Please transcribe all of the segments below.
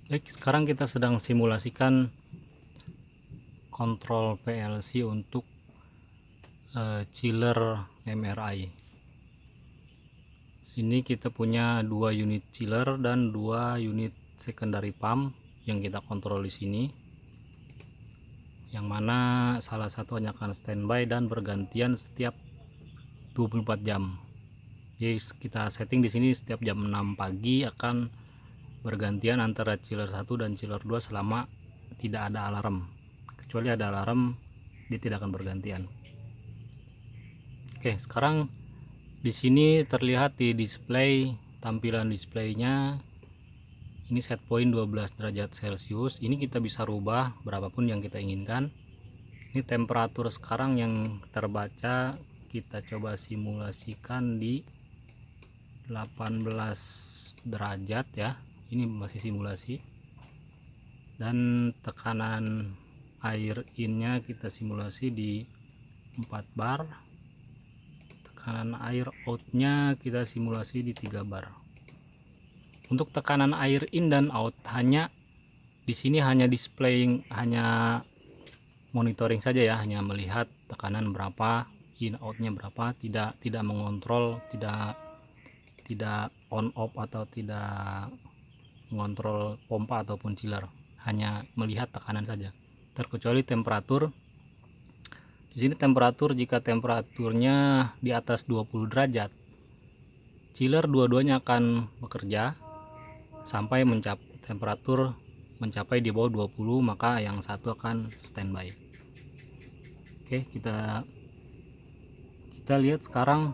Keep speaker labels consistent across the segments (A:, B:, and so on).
A: Baik, sekarang kita sedang simulasikan kontrol PLC untuk chiller MRI. Sini kita punya 2 unit chiller dan 2 unit secondary pump yang kita kontrol di sini. Yang mana salah satu hanya akan standby dan bergantian setiap 24 jam. Jadi kita setting di sini setiap jam 6 pagi akan bergantian antara chiller 1 dan chiller 2 selama tidak ada alarm. Kecuali ada alarm, dia tidak akan bergantian. Oke, sekarang di sini terlihat di display, tampilan displaynya ini set point 12 derajat Celcius. Ini kita bisa rubah berapapun yang kita inginkan. Ini temperatur sekarang yang terbaca, kita coba simulasikan di 18 derajat ya. Ini masih simulasi. Dan tekanan air innya kita simulasi di 4 bar. Tekanan air outnya kita simulasi di 3 bar. Untuk tekanan air in dan out hanya di sini hanya displaying, hanya monitoring saja ya, hanya melihat tekanan berapa, in outnya berapa, tidak mengontrol, tidak on off atau tidak mengontrol pompa ataupun chiller, hanya melihat tekanan saja. Terkecuali temperatur. Di sini temperatur, jika temperaturnya di atas 20 derajat, chiller dua-duanya akan bekerja sampai temperatur mencapai di bawah 20, maka yang satu akan standby. Oke, kita lihat sekarang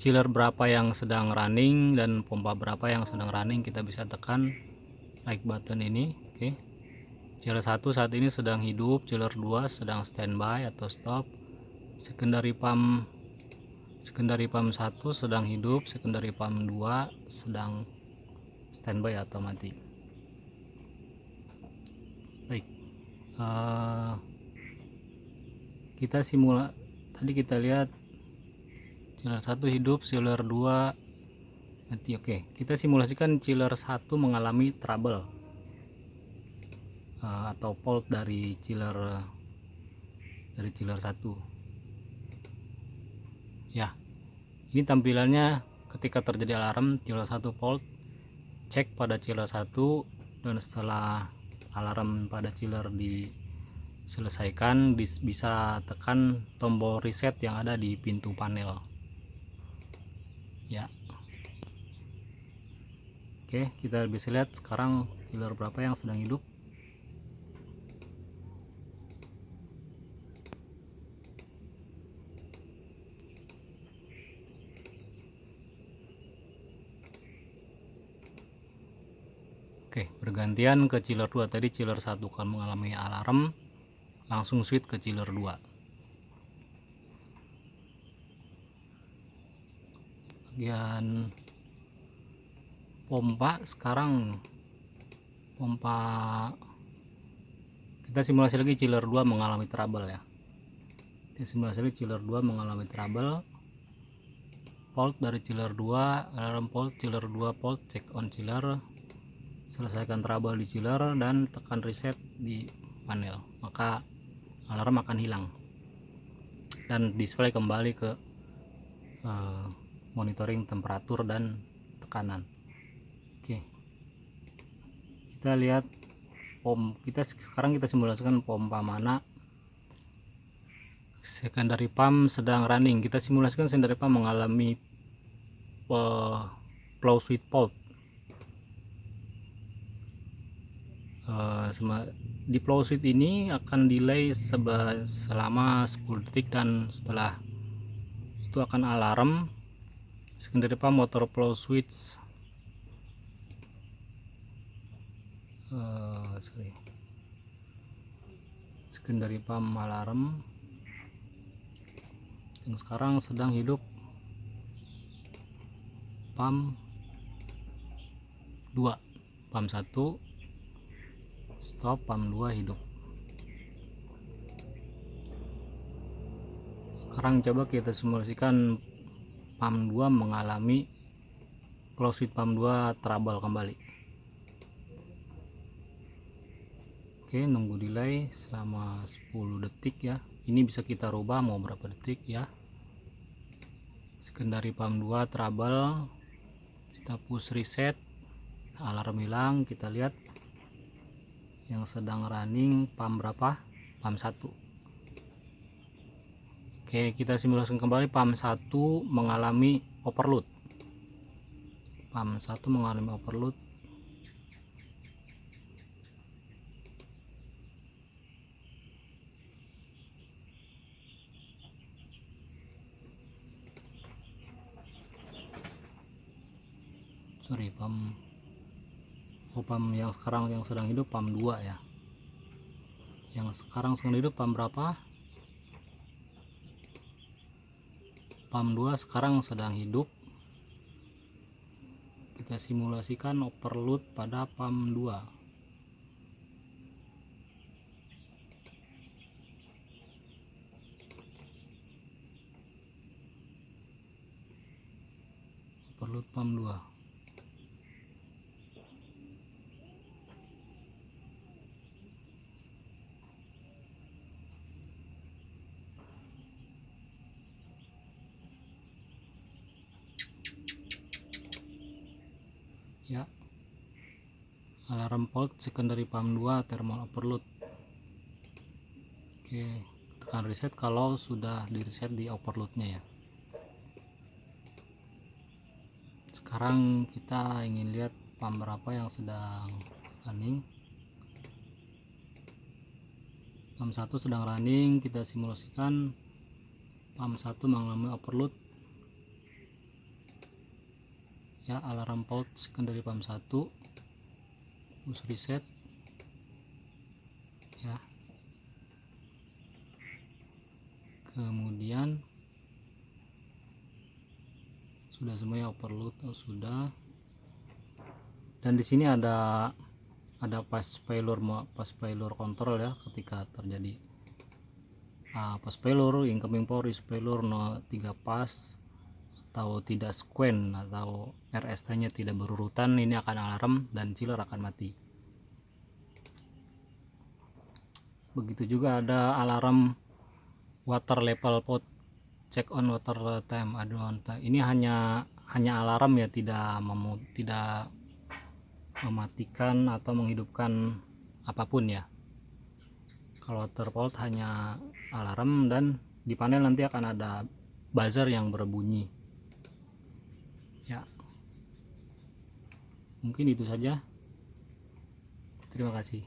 A: chiller berapa yang sedang running dan pompa berapa yang sedang running. Kita bisa tekan like button ini. Oke, chiller 1 saat ini sedang hidup, chiller 2 sedang standby atau stop, secondary pump 1 sedang hidup, secondary pump 2 sedang standby atau mati. Baik, tadi kita lihat chiller 1 hidup, chiller 2 mati. Oke, kita simulasikan chiller 1 mengalami trouble atau fault dari chiller 1 ya. Ini tampilannya ketika terjadi alarm chiller 1 fault, cek pada chiller 1, dan setelah alarm pada chiller diselesaikan bisa tekan tombol reset yang ada di pintu panel ya. Oke, kita bisa lihat sekarang chiller berapa yang sedang hidup. Oke, bergantian ke chiller 2. Tadi chiller 1 kan mengalami alarm, langsung switch ke chiller 2. Bagian pompa sekarang, pompa kita simulasi lagi chiller 2 mengalami trouble ya. Kita simulasi lagi chiller 2 mengalami trouble, fault dari chiller 2, alarm fault, chiller 2 fault, check on chiller, selesaikan trouble di chiller dan tekan reset di panel, maka alarm akan hilang dan display kembali ke monitoring temperatur dan tekanan. Oke, kita lihat sekarang kita simulasikan pompa mana. Secondary pump sedang running. Kita simulasikan secondary pump mengalami flow switch fault. Di flow switch ini akan delay selama 10 detik dan setelah itu akan alarm. Secondary pump motor flow switch secondary pump alarm yang sekarang sedang hidup, pump 2, pump 1 stop, pump 2 hidup. Sekarang coba kita simulasikan pump 2 mengalami close switch pump 2 trouble kembali. Oke, nunggu delay selama 10 detik ya. Ini bisa kita rubah mau berapa detik ya. Secondary pump 2 trouble, kita push reset, alarm hilang. Kita lihat yang sedang running pump berapa, pump 1. Oke, kita simulasikan kembali. Pump 1 mengalami overload, pump 1 mengalami overload. Sorry, pump yang sekarang yang sedang hidup pump 2 ya. Yang sekarang sedang hidup pump berapa? Pump 2 sekarang sedang hidup. Kita simulasikan overload pada pump 2. Overload pump 2. Ya, alarm fault secondary pump 2 thermal overload. Oke, tekan reset kalau sudah di reset di overloadnya ya. Sekarang kita ingin lihat pump berapa yang sedang running. Pump 1 sedang running, kita simulasikan pump 1 mengalami overload ya. Alarm fault secondary pump 1, push reset ya. Kemudian sudah semuanya overload, sudah. Dan di sini ada fast failure control ya. Ketika terjadi fast failure, incoming power is failure 3 pas atau tidak sequen atau RST nya tidak berurutan, ini akan alarm dan chiller akan mati. Begitu juga ada alarm water level pot, check on water time. Ini hanya alarm ya, tidak mematikan atau menghidupkan apapun ya. Kalau water fault hanya alarm, dan di panel nanti akan ada buzzer yang berbunyi ya. Mungkin itu saja, terima kasih.